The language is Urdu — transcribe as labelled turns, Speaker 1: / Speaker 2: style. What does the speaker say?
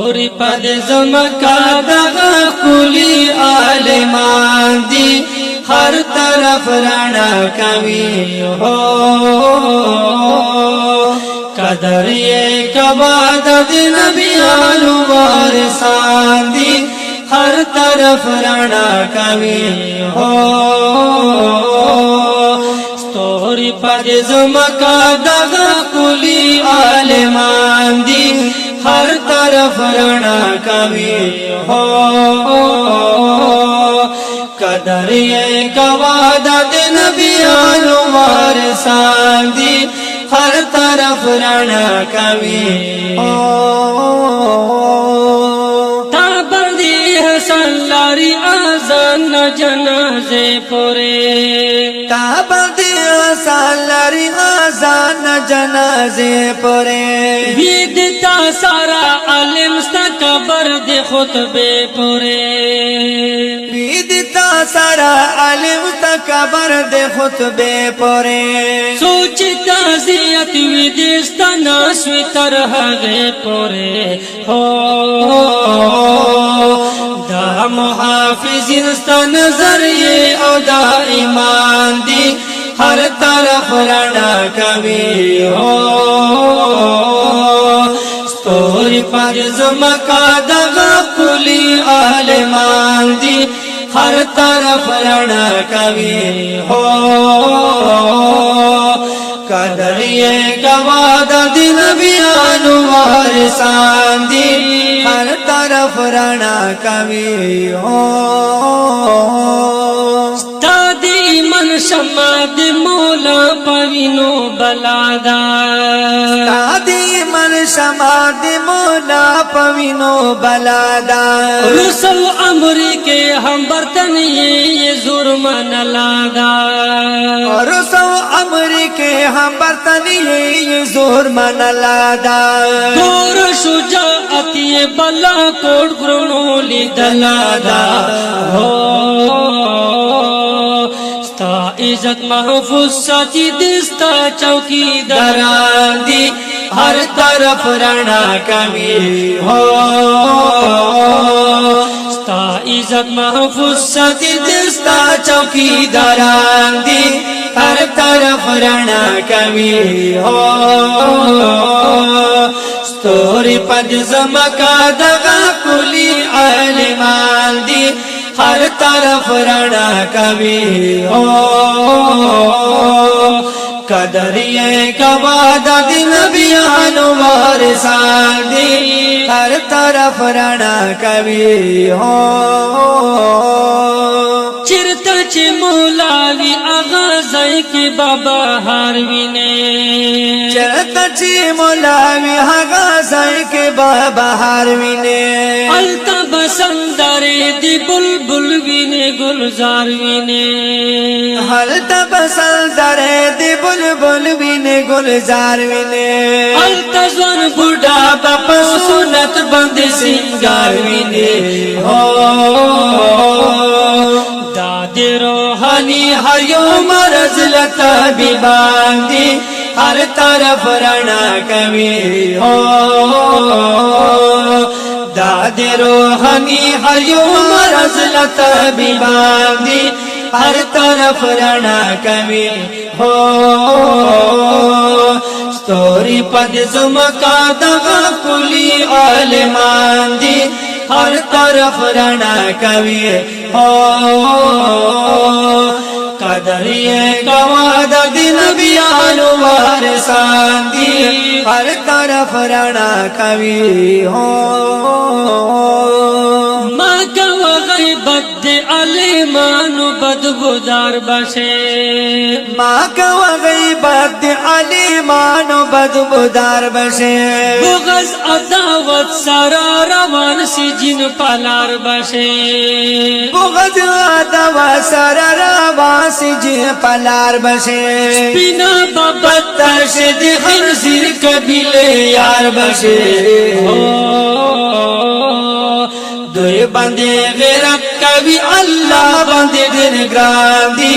Speaker 1: ستوري پد زمکا دغا کلی عالمان دی ہر طرف رڼا کوي ہو قدر یہ کبا د نبیانو وارثان دی ہر طرف رڼا کوي ہو ستوري پد زمکا دغا کلی عالمان دی ہر طرف رڼا کوي ہو قدر یہ گوا د نبیانو وارثان دی ہر طرف رڼا کوي تا بندی حسن لاری آزان جنازے پورے
Speaker 2: تا بندی حسن لاری آزان جنازے پورے
Speaker 1: بیدتا سارا علم ستا قبر دے خطبے پورے
Speaker 2: بیدتا سارا علم ستا قبر دے خطبے پورے
Speaker 1: سوچ تعزیت ویدستا ناسوی ترہغے پورے ہو دا محافظین ستا نظریے او دا ایمان دی ہر طرف رڼا کوي ہو ستوري پد زمکا دغا کلی عالمان دی ہر طرف رڼا کوي ہو قدر یہ گوا د نبیانو وارثان دی
Speaker 2: ہر طرف رڼا کوي ہو
Speaker 1: من شما دی مولا پوینو بلادا
Speaker 2: دادی من شما دی مولا پوینو بلادا
Speaker 1: رسو امری کے ہم برتن یہ ظلم نہ لادا
Speaker 2: رسو امری کے ہم برتن یہ ظلم نہ لادا
Speaker 1: دور شجاعت یہ بلا کوٹ گرنو لی دلادا ہو عزت محفوظ ساتھی دستا چوکی دران دی ہر طرف رڼا کوي ہو ستا عزت محفوظ ساتھی دستا چوکی دران دی ہر طرف رڼا کوي ہو ستوري پد زمکا دغا کلی عالمان دی ہر طرف رڼا کوي ہو قدر یہ گوا د نبیانو وارثان دی
Speaker 2: ہر طرف رڼا کوي ہو
Speaker 1: چرتا چ مولاوی اغازای کی بابا هاروینے
Speaker 2: چرتا چ مولاوی اغازای کی بابا هاروینے
Speaker 1: التا بسندر دی بلبل وینے گلزار وینے
Speaker 2: التا بسندر دی بلبل وینے گلزار وینے
Speaker 1: التا زوان بوڑھا باپا سنت بند سنگار وینے ہو داد روحانی ہر یوم رزلت بیبان دی ہر طرف رڼا کوي ہو داد روحانی ہر یوم رزلت بیبان دی ہر طرف رڼا کوي ہو ستوري پد زمکا دغا کلی عالمان دی ہر طرف رڼا کوي ہو قدر یہ گوا د نبیانو وارثان دی
Speaker 2: ہر طرف رڼا کوي ہو
Speaker 1: ما گوا غیبت دی علیمانو بدبودار بشے
Speaker 2: ما گوا غیبت دی علیمانو بدبودار بشے
Speaker 1: بغض عداوت سارا روان سی جن پالار بشے
Speaker 2: بغض عداوت سارا روان سی جن پالار بشے
Speaker 1: بنا بابتر شد خنزیر قبیلے یار بشے دوی بندے غیرت کبھی اللہ بندے دن گران دی